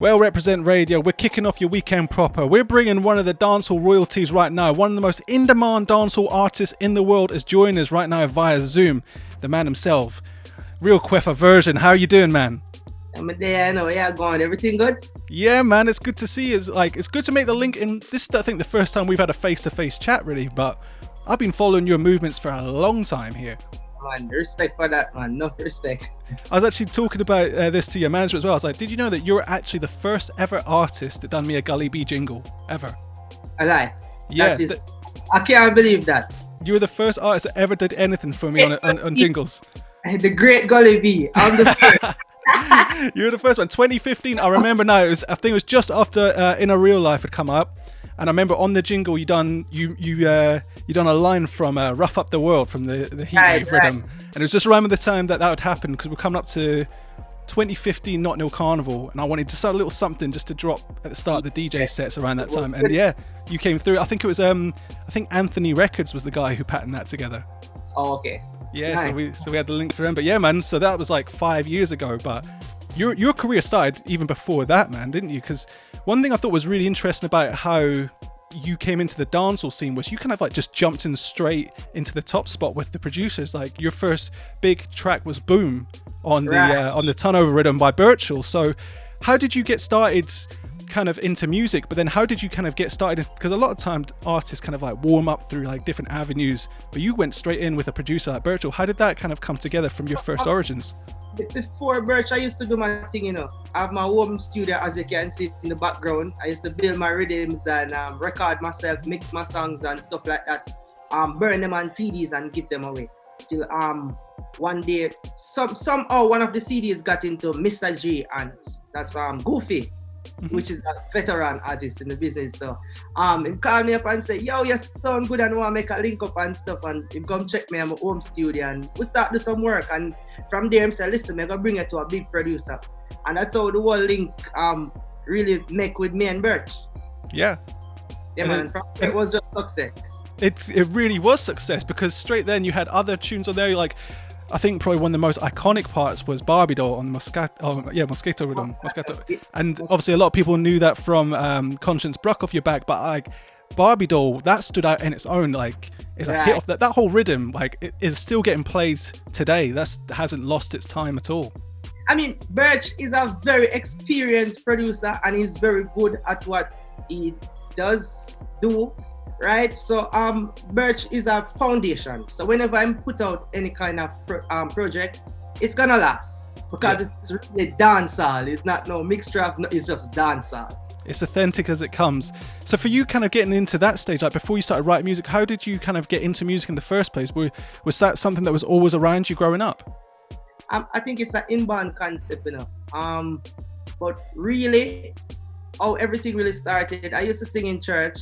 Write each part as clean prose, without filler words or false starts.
Well, Represent Radio, we're kicking off your weekend proper. We're bringing one of the dancehall royalties right now. One of the most in-demand dancehall artists in the world is joining us right now via Zoom. The man himself, Real Queffer Vershon. How are you doing, man? I'm there, I know. Yeah, going. Everything good? Yeah, man. It's good to see you. It's good to make the link in. This is, I think, the first time we've had a face-to-face chat, really. But I've been following your movements for a long time here. Man, respect for that, man. Enough respect. I was actually talking about this to your manager as well. I was like, did you know that you're actually the first ever artist that done me a Gully B jingle ever? I lie. Yeah. I can't believe that. You were the first artist that ever did anything for me on jingles. The great Gully B. I'm the first. You were the first one. 2015. I remember now. I think it was just after In a Real Life had come up. And I remember on the jingle you done a line from Rough Up the World from the Heat Wave rhythm, and it was just around the time that would happen because we're coming up to 2015 Notting Hill Carnival, and I wanted just a little something just to drop at the start of the DJ sets around that time. And yeah, you came through. I think it was I think Anthony Records was the guy who patterned that together. Oh, okay. Yeah, nice. so we had the link for him. But yeah, man. So that was like 5 years ago, but. Your career started even before that, man, didn't you? Because one thing I thought was really interesting about how you came into the dancehall scene was you kind of like just jumped in straight into the top spot with the producers. Like your first big track was Boom on the Turnover rhythm by Birchall. So how did you get started kind of into music, but then how did you kind of get started? Because a lot of times artists kind of like warm up through like different avenues, but you went straight in with a producer like Birchall. How did that kind of come together from your first origins? Before Birch, I used to do my thing, you know. I have my home studio, as you can see in the background. I used to build my rhythms and record myself, mix my songs and stuff like that. Burn them on CDs and give them away. Till one day, somehow one of the CDs got into Mr. G, and that's Goofy, which is a veteran artist in the business. So he called me up and said, yo, you sound good and want to make a link up and stuff, and he come check me at my home studio and we start do some work. And from there he said, listen, I'm gonna bring it to a big producer. And that's how the whole link really make with me and Birch. Yeah. Yeah, man. It was just success. It really was success, because straight then you had other tunes on there, like I think probably one of the most iconic parts was Barbie Doll on Mosquito Rhythm. And obviously a lot of people knew that from Conscience Brock Off Your Back, but like Barbie Doll, that stood out in its own. Like it's a hit off that whole rhythm, like it is still getting played today. That hasn't lost its time at all. I mean, Birch is a very experienced producer and he's very good at what he does do. Right, so Birch is a foundation. So whenever I put out any kind of project, it's gonna last because it's really dancehall. It's not no mixture of, it's just dancehall. It's authentic as it comes. So for you, kind of getting into that stage, like before you started writing music, how did you kind of get into music in the first place? Was that something that was always around you growing up? I think it's an inborn concept, you know. But really, how everything really started, I used to sing in church.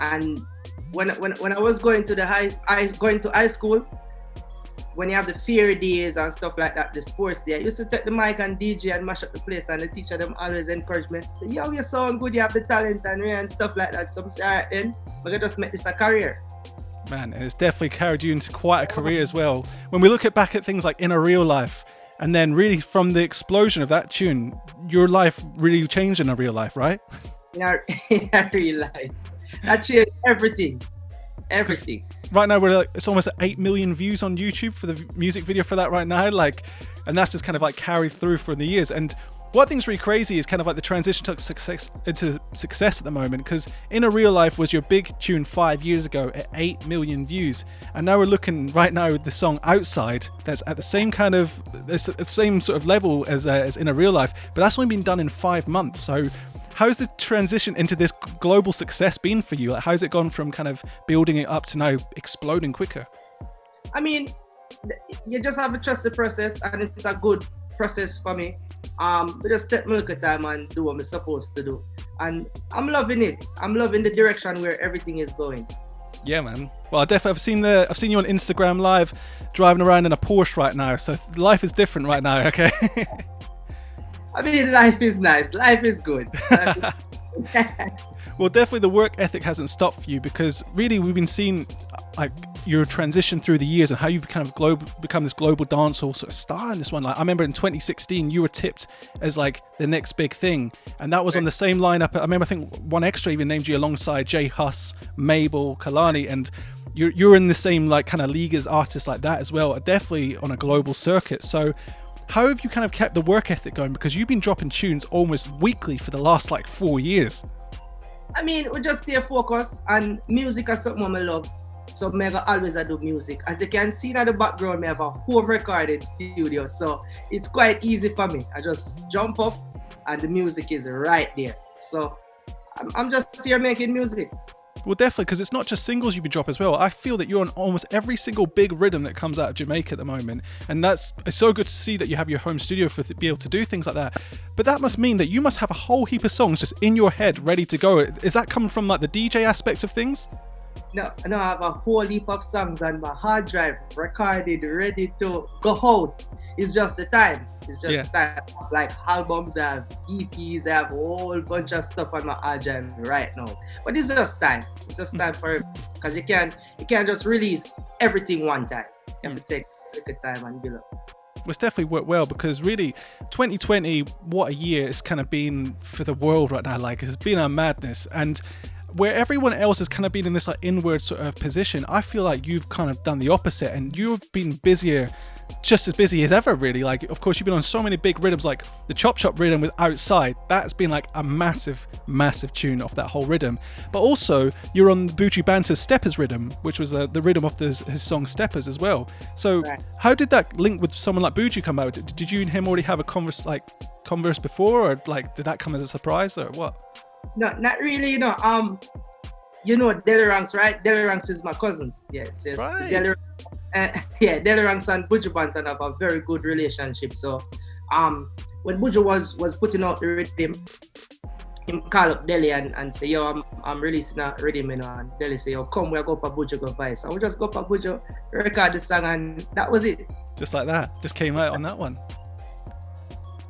And when I was going to high school, when you have the fair days and stuff like that, the sports day, I used to take the mic and DJ and mash up the place, and the teacher them always encouraged me, say, yo, you sound good, you have the talent and stuff like that. So I'm saying, alright then, we're gonna just make this a career. Man, and it's definitely carried you into quite a career as well. When we look back at things like In a Real Life, and then really from the explosion of that tune, your life really changed in a real life, right? In a real life. That changed everything. Right now it's almost at 8 million views on YouTube for the music video for that right now. And that's just kind of like carried through for the years. And what I think is really crazy is kind of like the transition to success at the moment, because In a Real Life was your big tune 5 years ago at 8 million views. And now we're looking right now with the song Outside that's at the same sort of level as In a Real Life, but that's only been done in 5 months. So how's the transition into this global success been for you? Like, how's it gone from kind of building it up to now exploding quicker? I mean, you just have to trust the process, and it's a good process for me. We just take my look at time and do what I'm supposed to do. And I'm loving it. I'm loving the direction where everything is going. Yeah, man. Well, I've seen you on Instagram Live driving around in a Porsche right now. So life is different right now, okay? I mean, life is nice. Life is good. Well, definitely the work ethic hasn't stopped for you, because really we've been seeing like your transition through the years and how you've kind of become this global dancehall sort of star in this one. Like I remember in 2016 you were tipped as like the next big thing, and that was on the same lineup. I remember I think One Extra even named you alongside Jay Huss, Mabel, Kalani, and you're in the same like kind of league as artists like that as well, definitely on a global circuit. So how have you kind of kept the work ethic going, because you've been dropping tunes almost weekly for the last like 4 years? I mean, we just stay focused, and music is something I love. So I always do music. As you can see in the background, I have a home recorded studio. So it's quite easy for me. I just jump up and the music is right there. So I'm just here making music. Well, definitely, because it's not just singles you can drop as well. I feel that you're on almost every single big rhythm that comes out of Jamaica at the moment. And it's so good to see that you have your home studio to be able to do things like that. But that must mean that you must have a whole heap of songs just in your head ready to go. Is that coming from like the DJ aspect of things? No, I have a whole heap of songs on my hard drive, recorded, ready to go out. It's just the time. It's just time. Like albums, I have EPs, I have a whole bunch of stuff on my hard drive right now. But it's just time. It's just time for it, because you can't just release everything one time. You have to take a little time and build up. Well, it's definitely worked well, because really 2020, what a year it's kind of been for the world right now. Like it's been a madness, and where everyone else has kind of been in this like inward sort of position, I feel like you've kind of done the opposite, and you've been busier, just as busy as ever really. Like of course you've been on so many big rhythms, like the Chop Chop rhythm with Outside. That's been like a massive tune off that whole rhythm. But also you're on Buju Banton's Steppers rhythm, which was the rhythm off his song Steppers as well. So how did that link with someone like Buju come out? Did you and him already have a converse before, or like did that come as a surprise, or what? No, not really, you know. Deli Ranks, right? Deli Ranks is my cousin. Yes. Right. Deli Ranks and Buju Banton have a very good relationship. So, when Buju was putting out the rhythm, him call up Deli and say, yo, I'm releasing a rhythm, you know. And Deli say, yo, come, we'll go for Buju, go voice. And we just go for Buju, record the song, and that was it. Just like that, just came out on that one.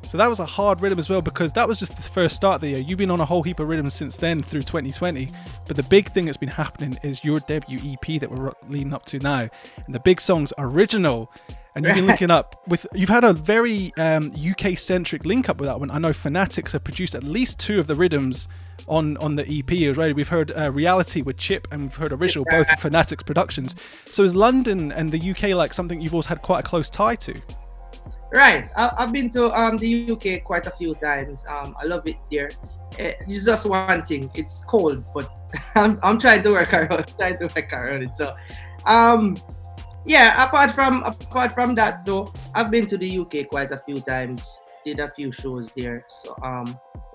So that was a hard rhythm as well, because that was just the first start of the year. You've been on a whole heap of rhythms since then through 2020. But the big thing that's been happening is your debut EP that we're leading up to now. And the big song's Original. And you've been linking up with, you've had a very UK-centric link up with that one. I know Fanatics have produced at least 2 of the rhythms on the EP already. We've heard Reality with Chip, and we've heard Original, both with Fanatics Productions. So is London and the UK like something you've always had quite a close tie to? Right, I've been to the UK quite a few times. I love it there. It's just one thing, it's cold, but I'm trying to work around it. So, apart from that though, I've been to the UK quite a few times. Did a few shows there. So,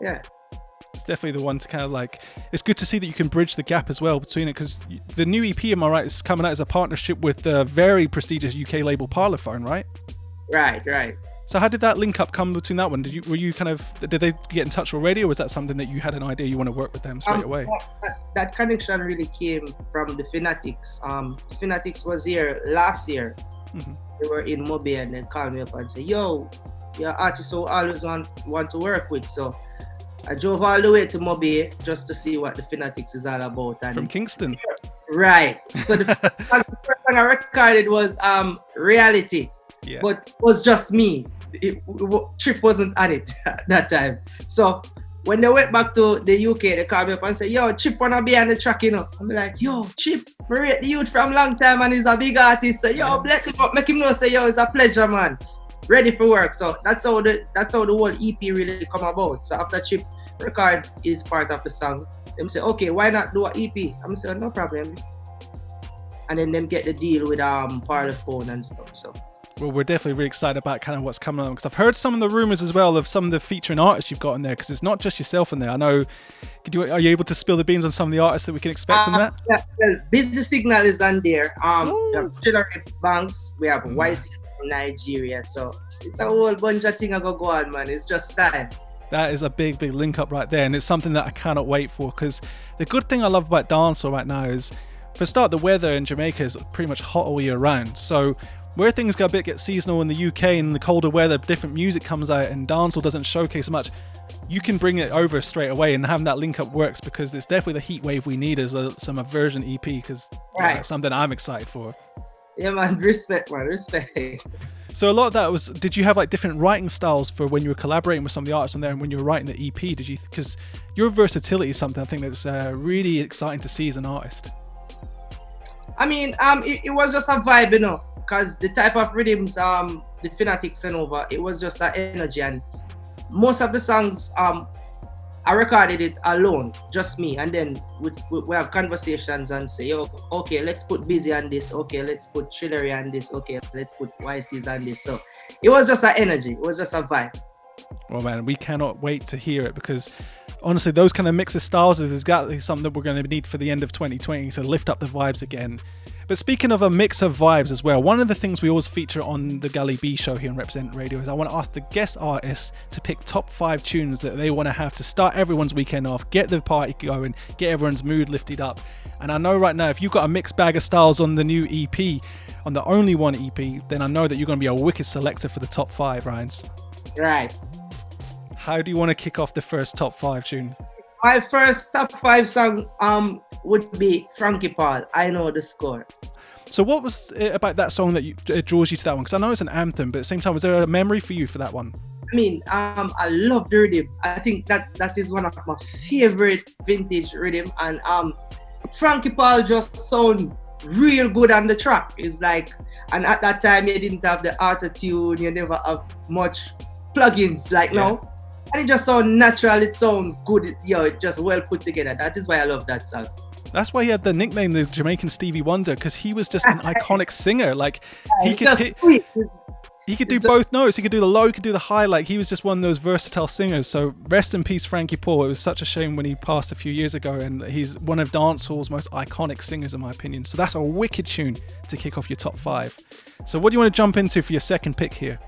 it's definitely the one to kind of like, it's good to see that you can bridge the gap as well between it, because the new EP, am I right, is coming out as a partnership with the very prestigious UK label Parlophone, right? Right. So how did that link up come between that one? Did they get in touch already, or was that something that you had an idea you want to work with them straight away? That connection really came from the Fanatics. Fanatics was here last year. Mm-hmm. They were in Mobi, and they called me up and said, yo, you're artists who I always want to work with. So I drove all the way to Mobi just to see what the Fanatics is all about. And from Kingston. Right. So the first song I recorded was Reality. Yeah. But it was just me. Chip wasn't on it at that time. So when they went back to the UK, they called me up and said, yo, Chip wanna be on the track, you know. I'm like, yo, Chip, I rate the youth from long time and he's a big artist. So, yo, bless him up, make him know, say, yo, it's a pleasure, man. Ready for work. So that's how the whole EP really come about. So after Chip record is part of the song, them say, okay, why not do an EP? I'm saying, no problem. And then them get the deal with Parlophone and stuff. So. Well, we're definitely really excited about kind of what's coming on, because I've heard some of the rumors as well of some of the featuring artists you've got in there, because it's not just yourself in there. I know, are you able to spill the beans on some of the artists that we can expect on that? Yeah, well, Busy Signal is on there. We have Trillary Banks, we have YCEE from Nigeria, so it's a whole bunch of things go on, man. It's just time. That is a big link up right there, and it's something that I cannot wait for, because the good thing I love about dancehall right now is, for a start, the weather in Jamaica is pretty much hot all year round. So where things get seasonal in the UK, and the colder weather, different music comes out and dancehall doesn't showcase much, you can bring it over straight away, and having that link up works because it's definitely the heat wave we need as some Vershon EP, because something I'm excited for. Yeah, man, respect, man, respect. So a lot of that was, did you have like different writing styles for when you were collaborating with some of the artists on there and when you were writing the EP? Did you, because your versatility is something I think that's really exciting to see as an artist. I mean, it was just a vibe, you know, because the type of rhythms the Fnatic sent over, it was just that energy, and most of the songs I recorded it alone, just me, and then we have conversations and say, yo, okay, let's put Busy on this, okay, let's put Trillary on this, okay, let's put YCEE on this. So it was just an energy, it was just a vibe. Well, man, we cannot wait to hear it, because honestly, those kind of mix of styles is exactly something that we're going to need for the end of 2020 to lift up the vibes again. But speaking of a mix of vibes as well, one of the things we always feature on the Gully B show here on Represent Radio is I want to ask the guest artists to pick top 5 tunes that they want to have to start everyone's weekend off, get the party going, get everyone's mood lifted up. And I know right now, if you've got a mixed bag of styles on the new EP, on the Only One EP, then I know that you're going to be a wicked selector for the top 5, Ryans. Right. How do you want to kick off the first top 5 tune? My first top 5 song would be Frankie Paul, I Know the Score. So what was it about that song that draws you to that one? Because I know it's an anthem, but at the same time, was there a memory for you for that one? I mean, I love the rhythm. I think that is one of my favorite vintage rhythm, and Frankie Paul just sound real good on the track. It's like, and at that time you didn't have the auto-tune, you never have much plugins like now. And it just sounds natural, it sounds good, it just well put together. That is why I love that song. That's why he had the nickname, the Jamaican Stevie Wonder, because he was just an iconic singer. Like, he could do both notes. He could do the low, he could do the high. Like, he was just one of those versatile singers. So rest in peace, Frankie Paul. It was such a shame when he passed a few years ago, and he's one of dancehall's most iconic singers, in my opinion. So that's a wicked tune to kick off your top 5. So what do you want to jump into for your second pick here?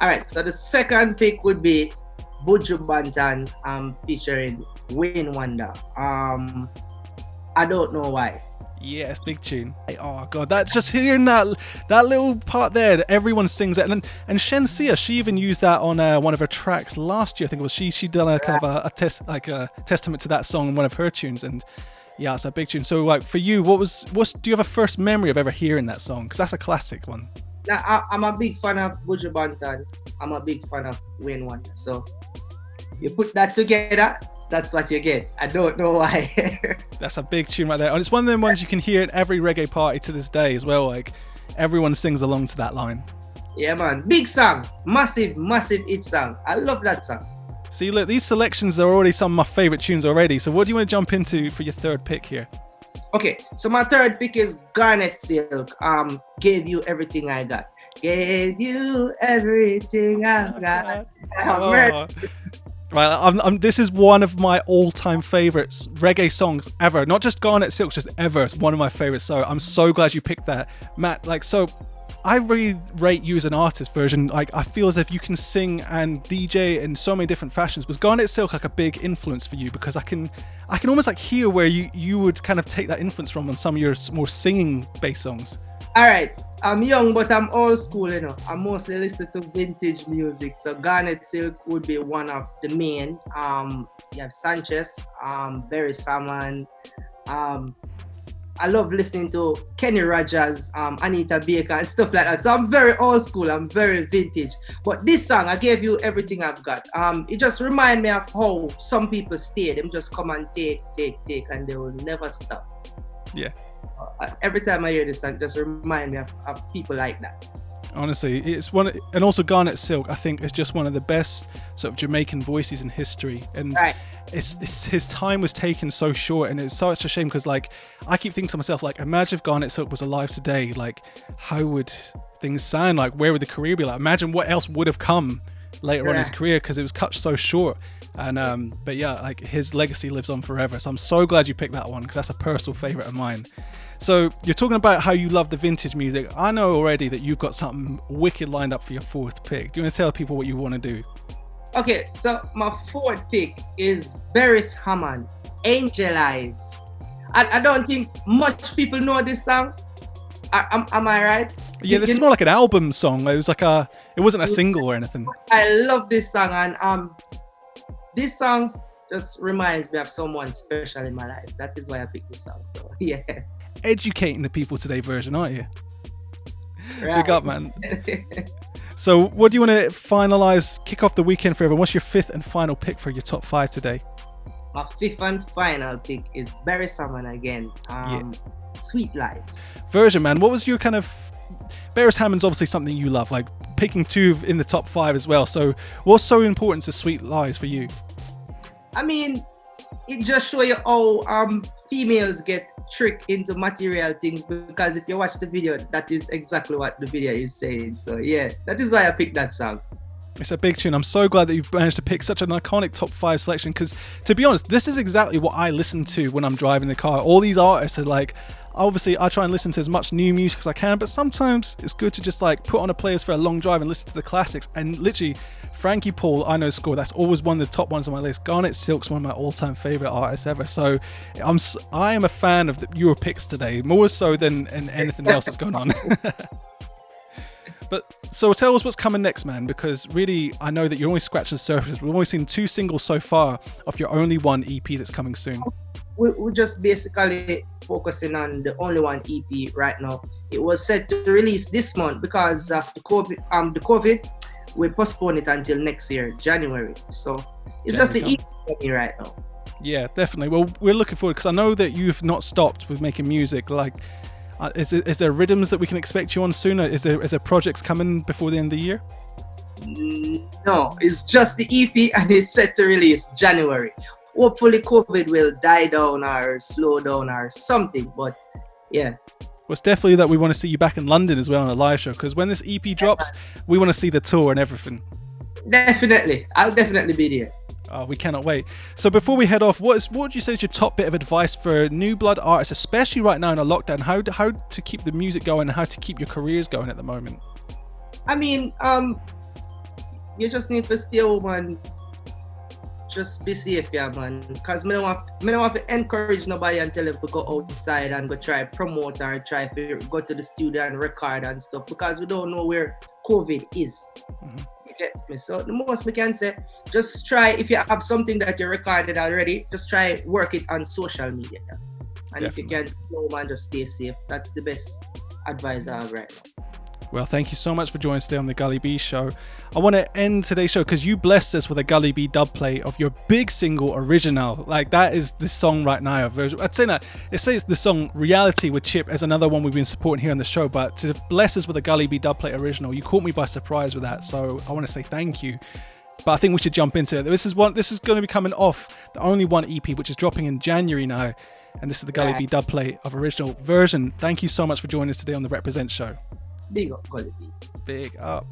All right, so the second pick would be Buju Banton featuring Wayne Wonder. I don't know why. Yes, big tune. Oh god, that's just hearing that little part there that everyone sings it, and Shen Sia, she even used that on one of her tracks last year. I think it was she done a kind of a testament to that song in one of her tunes, and yeah, it's a big tune. So like for you, do you have a first memory of ever hearing that song? Because that's a classic one. Now, I'm a big fan of Buju Banton. I'm a big fan of Wayne Wonder. So you put that together, that's what you get. I don't know why. That's a big tune right there. And it's one of them ones you can hear at every reggae party to this day as well. Like, everyone sings along to that line. Yeah, man. Big song. Massive, massive hit song. I love that song. See, look, these selections are already some of my favorite tunes already. So what do you want to jump into for your third pick here? Okay, so my third pick is Garnet Silk. Gave You Everything I Got. Gave you everything I got. Oh. Right, this is one of my all-time favorites reggae songs ever. Not just Garnet Silk, just ever. It's one of my favorites. So I'm so glad you picked that, Matt. Like, so I really rate you as an artist, Vershon. Like, I feel as if you can sing and DJ in so many different fashions. Was Garnet Silk like a big influence for you? Because I can almost like hear where you would kind of take that influence from on some of your more singing-based songs. All right, I'm young, but I'm old school, you know. I mostly listen to vintage music. So Garnet Silk would be one of the main. You have Sanchez, Barry Salmon. I love listening to Kenny Rogers, Anita Baker, and stuff like that. So I'm very old school, I'm very vintage. But this song, I Gave You Everything I've Got. It just reminds me of how some people stay. Them just come and take, and they will never stop. Yeah. Every time I hear this song, just remind me of people like that. Honestly, it's one, and also Garnet Silk, I think, is just one of the best sort of Jamaican voices in history. And right. it's his time was taken so short, and it's such a shame because, like, I keep thinking to myself, like, imagine if Garnet Silk was alive today, like, how would things sound? Like, where would the career be? Like, imagine what else would have come later on in his career, because it was cut so short. And but yeah, like, his legacy lives on forever. So I'm so glad you picked that one, because that's a personal favorite of mine. So you're talking about how you love the vintage music. I know already that you've got something wicked lined up for your fourth pick. Do you want to tell people what you want to do? Okay, so my fourth pick is Beres Hammond, Angel Eyes. I don't think much people know this song. Am I right? Yeah, this is more like an album song. It was like it wasn't a single or anything. I love this song, and this song just reminds me of someone special in my life. That is why I picked this song. So yeah. Educating the people today, Vershon, aren't you? Right. Big up, man. So what do you want to finalize, kick off the weekend for everyone? What's your fifth and final pick for your top 5 today? My fifth and final pick is Vershon again. Sweet Lies. Vershon, man, what was your kind of... Beres Hammond's obviously something you love, like picking 2 in the top 5 as well. So what's so important to Sweet Lies for you? I mean, it just shows you how females get tricked into material things, because if you watch the video, that is exactly what the video is saying. So yeah, that is why I picked that song. It's a big tune. I'm so glad that you've managed to pick such an iconic top 5 selection, because to be honest, this is exactly what I listen to when I'm driving the car. All these artists are like, obviously I try and listen to as much new music as I can, but sometimes it's good to just like put on a playlist for a long drive and listen to the classics. And literally, Frankie Paul, I know score, that's always one of the top ones on my list. Garnet Silk's one of my all-time favorite artists ever. So I am a fan of your picks today, more so than anything else that's going on. But so tell us what's coming next, man, because really I know that you're only scratching the surface. We've only seen 2 singles so far of your only one EP that's coming soon. We're just basically focusing on the only one EP right now. It was set to release this month because of the COVID. We postponed it until next year, January. So it's just an EP for me right now. Yeah, definitely. Well, we're looking forward, because I know that you've not stopped with making music. Like, is there rhythms that we can expect you on sooner? Is there projects coming before the end of the year? No, it's just the EP and it's set to release January. Hopefully COVID will die down or slow down or something, but yeah. Well, it's definitely that we want to see you back in London as well on a live show, because when this EP drops, we want to see the tour and everything. Definitely. I'll definitely be there. Oh, we cannot wait. So before we head off, what would you say is your top bit of advice for new blood artists, especially right now in a lockdown? How to keep the music going and how to keep your careers going at the moment? I mean, you just need to stay home and just be safe, yeah, man. Because I don't want to encourage nobody and tell them to go outside and go try promote or try to go to the studio and record and stuff, because we don't know where COVID is. Mm-hmm. Get me? So the most we can say, just try, if you have something that you recorded already, just try work it on social media. And Definitely. If you can stay home and just stay safe, that's the best advice I have right now. Well, thank you so much for joining us today on the Gully B Show. I want to end today's show because you blessed us with a Gully B dub play of your big single, Original. Like, that is the song right now. I'd say that it says the song Reality with Chip as another one we've been supporting here on the show, but to bless us with a Gully B dub play Original, you caught me by surprise with that. So I want to say thank you. But I think we should jump into it. This is going to be coming off the only one EP, which is dropping in January now. And this is the Gully B dub play of Original. Vershon, thank you so much for joining us today on the Represent Show. Big up, Gully. Big up.